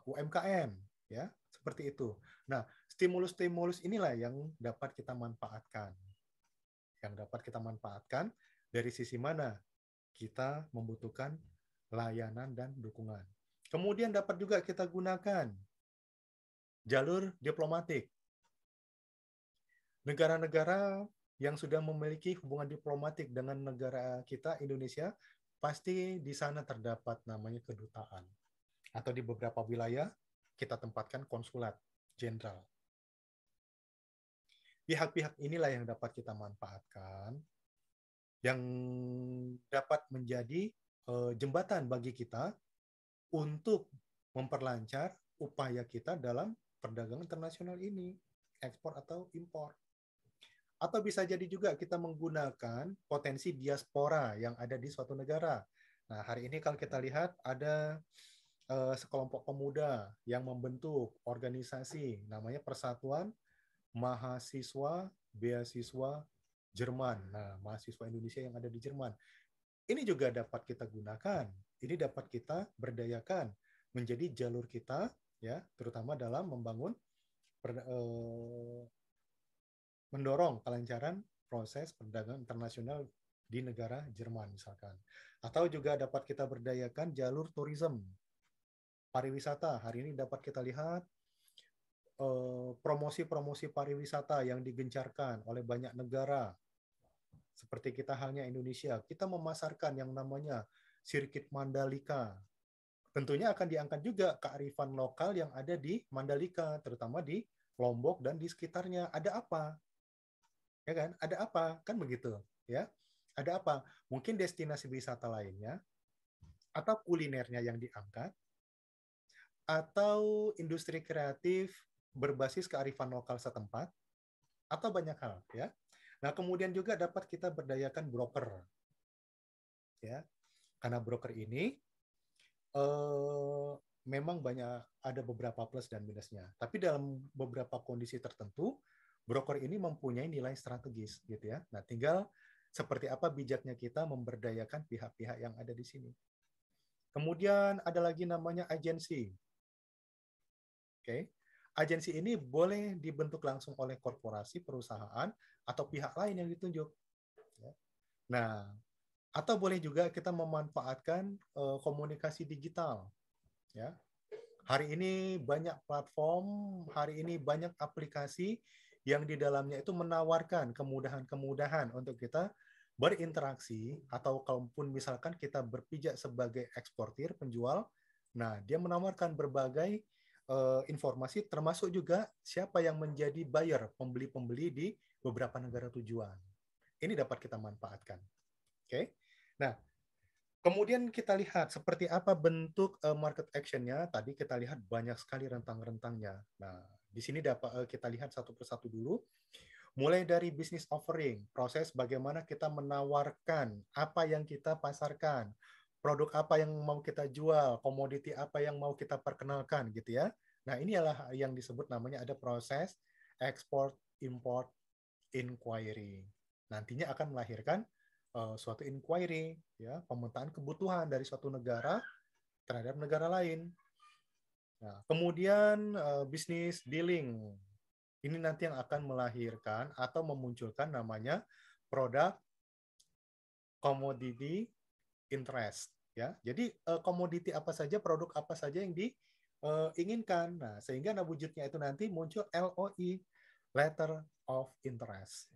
UMKM, ya, seperti itu. Nah, stimulus-stimulus inilah yang dapat kita manfaatkan. Yang dapat kita manfaatkan dari sisi mana kita membutuhkan layanan dan dukungan. Kemudian dapat juga kita gunakan jalur diplomatik. Negara-negara yang sudah memiliki hubungan diplomatik dengan negara kita, Indonesia, pasti di sana terdapat namanya kedutaan. Atau di beberapa wilayah, kita tempatkan konsulat jenderal. Pihak-pihak inilah yang dapat kita manfaatkan, yang dapat menjadi jembatan bagi kita untuk memperlancar upaya kita dalam perdagangan internasional ini, ekspor atau impor. Atau bisa jadi juga kita menggunakan potensi diaspora yang ada di suatu negara. Nah, hari ini kalau kita lihat ada sekelompok pemuda yang membentuk organisasi namanya Persatuan Mahasiswa Beasiswa Jerman. Nah, mahasiswa Indonesia yang ada di Jerman. Ini juga dapat kita gunakan. Ini dapat kita berdayakan menjadi jalur kita, ya, terutama dalam membangun mendorong kelancaran proses perdagangan internasional di negara Jerman misalkan. Atau juga dapat kita berdayakan jalur tourism, pariwisata. Hari ini dapat kita lihat promosi-promosi pariwisata yang digencarkan oleh banyak negara. Seperti kita halnya Indonesia, kita memasarkan yang namanya sirkuit Mandalika. Tentunya akan diangkat juga kearifan lokal yang ada di Mandalika, terutama di Lombok dan di sekitarnya. Ada apa? Ya kan? Ada apa? Kan begitu, ya. Ada apa? Mungkin destinasi wisata lainnya atau kulinernya yang diangkat atau industri kreatif berbasis kearifan lokal setempat atau banyak hal, ya. Nah, kemudian juga dapat kita berdayakan broker, ya. Karena broker ini memang ada beberapa plus dan minusnya. Tapi dalam beberapa kondisi tertentu, broker ini mempunyai nilai strategis, gitu ya. Nah, tinggal seperti apa bijaknya kita memberdayakan pihak-pihak yang ada di sini. Kemudian ada lagi namanya agensi. Oke. Agensi ini boleh dibentuk langsung oleh korporasi, perusahaan, atau pihak lain yang ditunjuk. Nah, atau boleh juga kita memanfaatkan komunikasi digital. Ya. Hari ini banyak platform, hari ini banyak aplikasi yang di dalamnya itu menawarkan kemudahan-kemudahan untuk kita berinteraksi, atau kalaupun misalkan kita berpijak sebagai eksportir, penjual, nah dia menawarkan berbagai informasi termasuk juga siapa yang menjadi buyer, pembeli-pembeli di beberapa negara tujuan. Ini dapat kita manfaatkan. Oke. Nah, kemudian kita lihat seperti apa bentuk market action-nya. Tadi kita lihat banyak sekali rentang-rentangnya. Nah, di sini dapat kita lihat satu persatu dulu. Mulai dari business offering, proses bagaimana kita menawarkan apa yang kita pasarkan, produk apa yang mau kita jual, komoditi apa yang mau kita perkenalkan, gitu ya. Nah, ini adalah yang disebut namanya ada proses export, import, inquiry. Nantinya akan melahirkan suatu inquiry, ya, pemetaan kebutuhan dari suatu negara terhadap negara lain. Nah, kemudian bisnis dealing. Ini nanti yang akan melahirkan atau memunculkan namanya produk commodity interest, ya. Jadi komoditi apa saja, produk apa saja yang diinginkan. Nah, sehingga wujudnya itu nanti muncul LOI, letter of interest.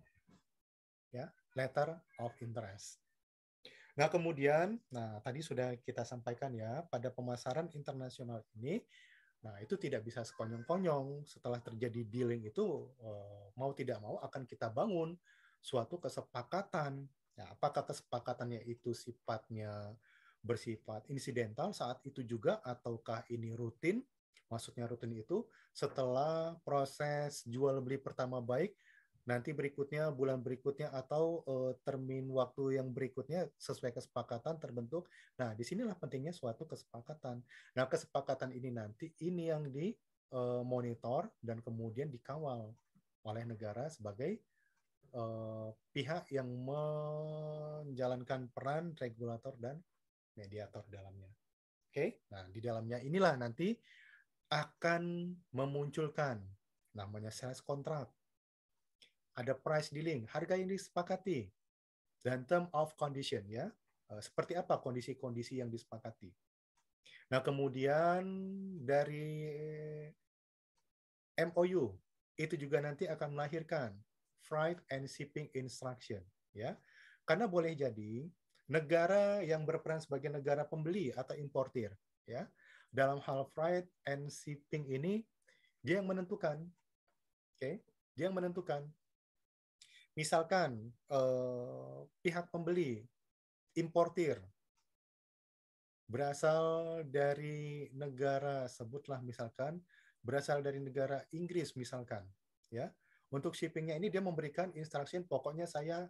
Ya, letter of interest. Nah, kemudian, tadi sudah kita sampaikan ya, pada pemasaran internasional ini, nah itu tidak bisa sekonyong-konyong. Setelah terjadi dealing itu, mau tidak mau akan kita bangun suatu kesepakatan. Nah, apakah kesepakatannya itu sifatnya bersifat insidental saat itu juga, ataukah ini rutin? Maksudnya rutin itu setelah proses jual beli pertama baik, nanti berikutnya, bulan berikutnya, atau termin waktu yang berikutnya sesuai kesepakatan terbentuk. Nah, disinilah pentingnya suatu kesepakatan. Nah, kesepakatan ini nanti ini yang dimonitor dan kemudian dikawal oleh negara sebagai pihak yang menjalankan peran regulator dan mediator dalamnya. Oke, nah di dalamnya inilah nanti akan memunculkan namanya sales contract, ada price dealing, harga yang disepakati, dan term of condition ya. Seperti apa kondisi-kondisi yang disepakati. Nah, kemudian dari MOU itu juga nanti akan melahirkan freight and shipping instruction ya. Karena boleh jadi negara yang berperan sebagai negara pembeli atau importir ya. Dalam hal freight and shipping ini dia yang menentukan. Oke, dia yang menentukan. Misalkan pihak pembeli importir berasal dari negara, sebutlah misalkan berasal dari negara Inggris misalkan, ya. Untuk shippingnya ini dia memberikan instruksi, pokoknya saya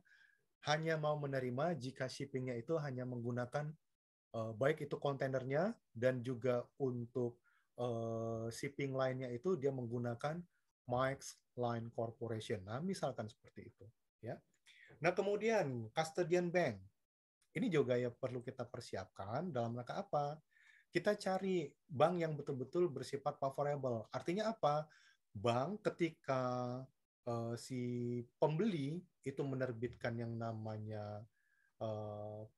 hanya mau menerima jika shippingnya itu hanya menggunakan baik itu kontainernya dan juga untuk shipping lainnya itu dia menggunakan Maersk Line Corporation. Nah, misalkan seperti itu, ya. Nah, kemudian custodian bank ini juga ya perlu kita persiapkan dalam rangka apa? Kita cari bank yang betul-betul bersifat favorable. Artinya apa? Bank ketika si pembeli itu menerbitkan yang namanya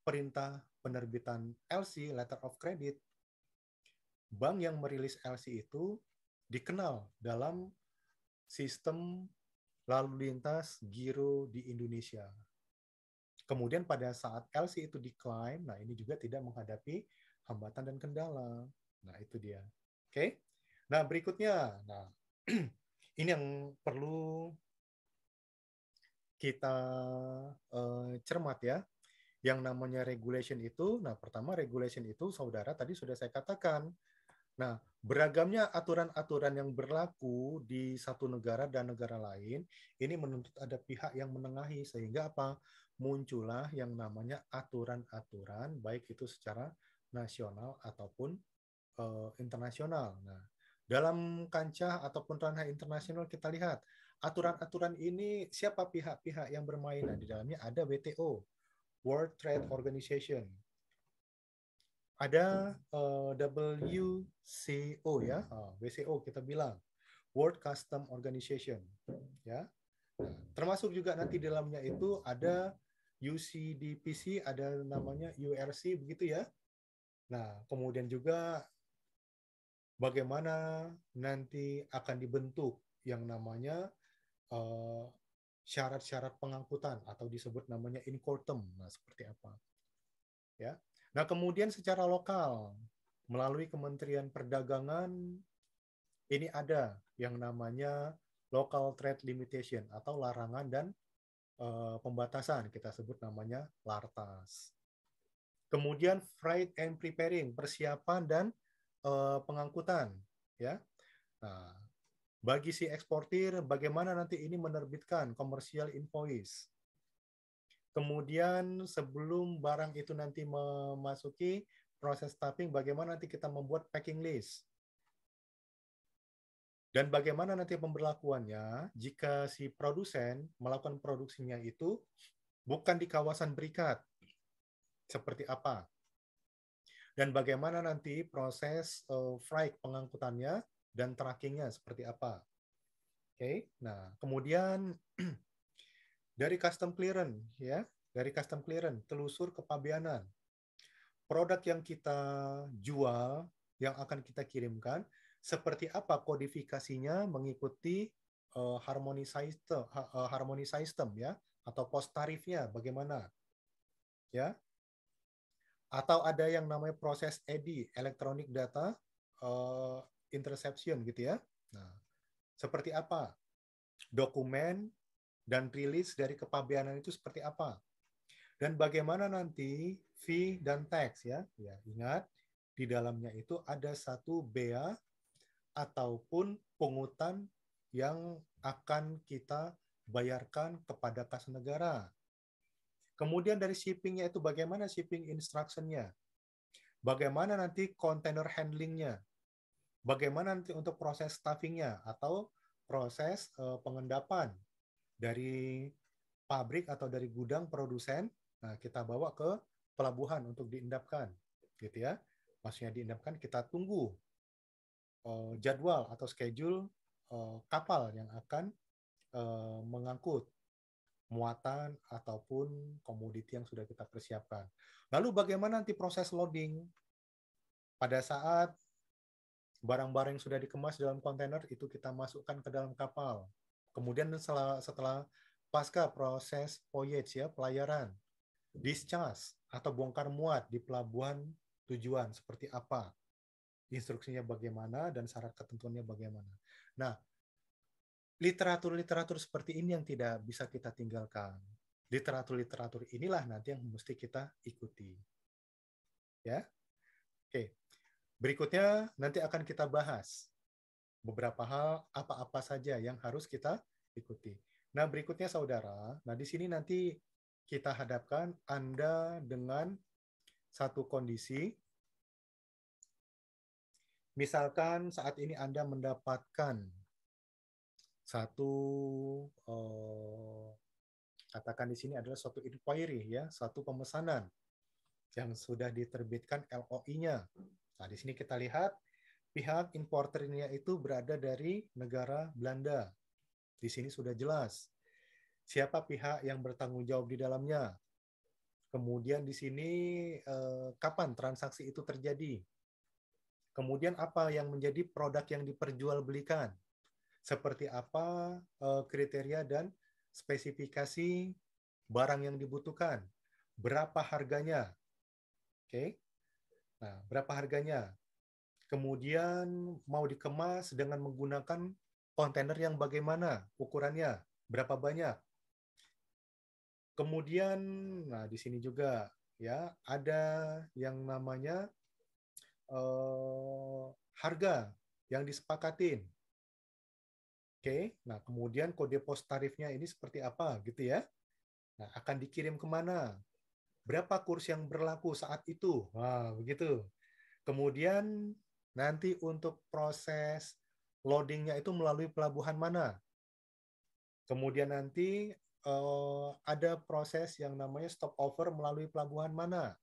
perintah penerbitan LC, letter of credit, bank yang merilis LC itu dikenal dalam sistem lalu lintas giro di Indonesia. Kemudian pada saat LC itu decline, nah ini juga tidak menghadapi hambatan dan kendala. Nah, itu dia. Oke. Nah, berikutnya. Nah, ini yang perlu kita cermat ya. Yang namanya regulation itu, nah pertama regulation itu saudara tadi sudah saya katakan. Nah, beragamnya aturan-aturan yang berlaku di satu negara dan negara lain, ini menuntut ada pihak yang menengahi, sehingga apa? Muncullah yang namanya aturan-aturan, baik itu secara nasional ataupun internasional. Nah, dalam kancah ataupun ranah internasional kita lihat, aturan-aturan ini siapa pihak-pihak yang bermain? Nah, di dalamnya ada WTO, World Trade Organization, ada WCO ya, WCO kita bilang World Custom Organization ya. Nah, termasuk juga nanti di dalamnya itu ada UCDPC, ada namanya URC begitu ya. Nah, kemudian juga bagaimana nanti akan dibentuk yang namanya syarat-syarat pengangkutan atau disebut namanya incoterm. Nah, seperti apa? Ya. Nah, kemudian secara lokal melalui Kementerian Perdagangan ini ada yang namanya local trade limitation atau larangan dan pembatasan, kita sebut namanya LARTAS. Kemudian freight and preparing, persiapan dan pengangkutan, ya. Nah, bagi si eksportir bagaimana nanti ini menerbitkan commercial invoice. Kemudian sebelum barang itu nanti memasuki proses stuffing, bagaimana nanti kita membuat packing list. Dan bagaimana nanti pemberlakuannya jika si produsen melakukan produksinya itu bukan di kawasan berikat. Seperti apa? Dan bagaimana nanti proses freight pengangkutannya dan trackingnya seperti apa. Oke, nah kemudian dari custom clearance ya, dari custom clearance telusur kepabeanan. Produk yang kita jual, yang akan kita kirimkan, seperti apa kodifikasinya mengikuti harmony system ya, atau post tarifnya bagaimana ya, atau ada yang namanya proses EDI, electronic data interception gitu ya. Nah, seperti apa dokumen dan rilis dari kepabeanan itu seperti apa, dan bagaimana nanti fee dan tax ya. Ya, ingat di dalamnya itu ada satu bea ataupun pungutan yang akan kita bayarkan kepada kas negara. Kemudian dari shippingnya itu bagaimana shipping instruction-nya, bagaimana nanti container handling-nya, bagaimana nanti untuk proses stuffing-nya atau proses pengendapan dari pabrik atau dari gudang produsen, nah kita bawa ke pelabuhan untuk diendapkan, gitu ya. Maksudnya diendapkan, kita tunggu jadwal atau schedule kapal yang akan mengangkut muatan ataupun komoditi yang sudah kita persiapkan. Lalu bagaimana nanti proses loading? Pada saat barang-barang yang sudah dikemas dalam kontainer itu kita masukkan ke dalam kapal. Kemudian setelah pasca proses voyage ya, pelayaran, discharge atau bongkar muat di pelabuhan tujuan seperti apa? Instruksinya bagaimana dan syarat ketentuannya bagaimana. Nah, literatur-literatur seperti ini yang tidak bisa kita tinggalkan. Literatur-literatur inilah nanti yang mesti kita ikuti. Ya. Oke. Berikutnya nanti akan kita bahas beberapa hal apa-apa saja yang harus kita ikuti. Nah, berikutnya saudara, nah di sini nanti kita hadapkan Anda dengan satu kondisi. Misalkan saat ini Anda mendapatkan satu katakan di sini adalah suatu inquiry ya, suatu pemesanan yang sudah diterbitkan LOI-nya. Nah, di sini kita lihat pihak importernya itu berada dari negara Belanda. Di sini sudah jelas siapa pihak yang bertanggung jawab di dalamnya. Kemudian di sini kapan transaksi itu terjadi. Kemudian apa yang menjadi produk yang diperjualbelikan. Seperti apa kriteria dan spesifikasi barang yang dibutuhkan. Berapa harganya. Oke. Nah, berapa harganya? Kemudian mau dikemas dengan menggunakan kontainer yang bagaimana ukurannya, berapa banyak. Kemudian, nah di sini juga ya ada yang namanya harga yang disepakatin. Oke, nah kemudian kode pos tarifnya ini seperti apa gitu ya. Nah, akan dikirim kemana? Berapa kurs yang berlaku saat itu? Wah, begitu. Kemudian nanti untuk proses loadingnya itu melalui pelabuhan mana? Kemudian nanti ada proses yang namanya stopover melalui pelabuhan mana?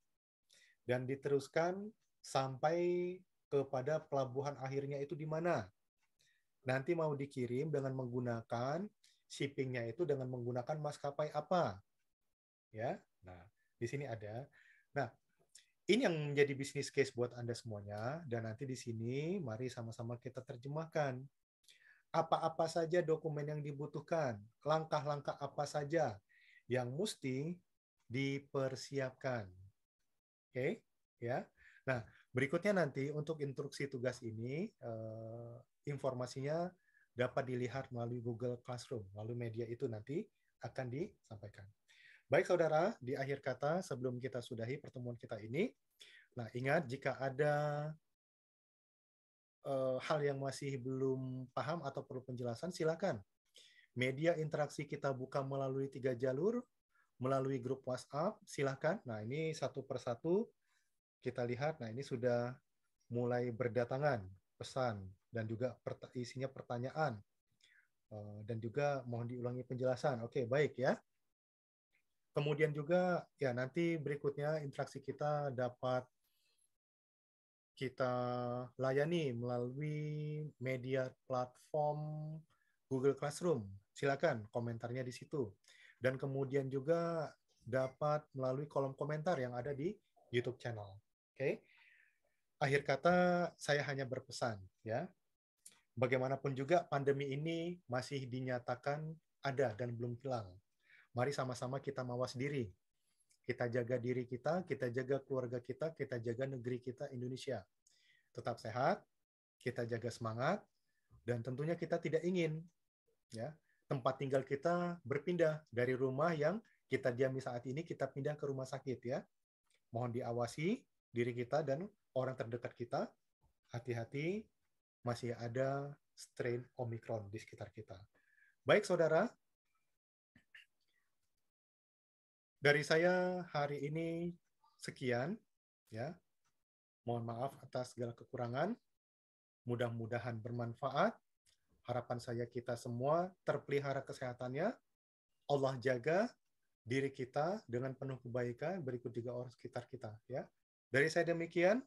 Dan diteruskan sampai kepada pelabuhan akhirnya itu di mana? Nanti mau dikirim dengan menggunakan shippingnya itu dengan menggunakan maskapai apa? Ya, nah di sini ada. Nah, ini yang menjadi bisnis case buat Anda semuanya, dan nanti di sini mari sama-sama kita terjemahkan. Apa-apa saja dokumen yang dibutuhkan, langkah-langkah apa saja yang mesti dipersiapkan. Oke, ya. Nah, berikutnya nanti untuk instruksi tugas ini, informasinya dapat dilihat melalui Google Classroom, lalu media itu nanti akan disampaikan. Baik saudara, di akhir kata sebelum kita sudahi pertemuan kita ini, nah ingat jika ada hal yang masih belum paham atau perlu penjelasan, silakan. Media interaksi kita buka melalui 3 jalur, melalui grup WhatsApp, silakan. Nah ini satu persatu kita lihat, nah ini sudah mulai berdatangan pesan dan juga isinya pertanyaan. Dan juga mohon diulangi penjelasan. Oke, baik ya. Kemudian juga ya nanti berikutnya interaksi kita dapat kita layani melalui media platform Google Classroom. Silakan komentarnya di situ. Dan kemudian juga dapat melalui kolom komentar yang ada di YouTube channel. Oke. Akhir kata saya hanya berpesan ya. Bagaimanapun juga pandemi ini masih dinyatakan ada dan belum hilang. Mari sama-sama kita mawas diri. Kita jaga diri kita jaga keluarga kita jaga negeri kita Indonesia. Tetap sehat, kita jaga semangat, dan tentunya kita tidak ingin ya tempat tinggal kita berpindah dari rumah yang kita diami saat ini, kita pindah ke rumah sakit ya. Mohon diawasi diri kita dan orang terdekat kita. Hati-hati, masih ada strain Omicron di sekitar kita. Baik saudara, Dari saya hari ini sekian, ya. Mohon maaf atas segala kekurangan. Mudah-mudahan bermanfaat. Harapan saya kita semua terpelihara kesehatannya. Allah jaga diri kita dengan penuh kebaikan, berikut juga orang sekitar kita, ya. Dari saya demikian,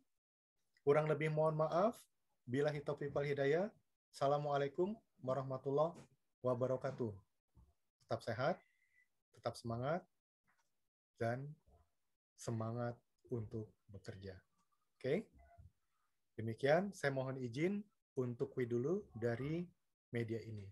kurang lebih mohon maaf. Billahi taufiq wal hidayah. Assalamualaikum warahmatullahi wabarakatuh. Tetap sehat, tetap semangat, dan semangat untuk bekerja. Oke? Demikian, saya mohon izin untuk quit dulu dari media ini.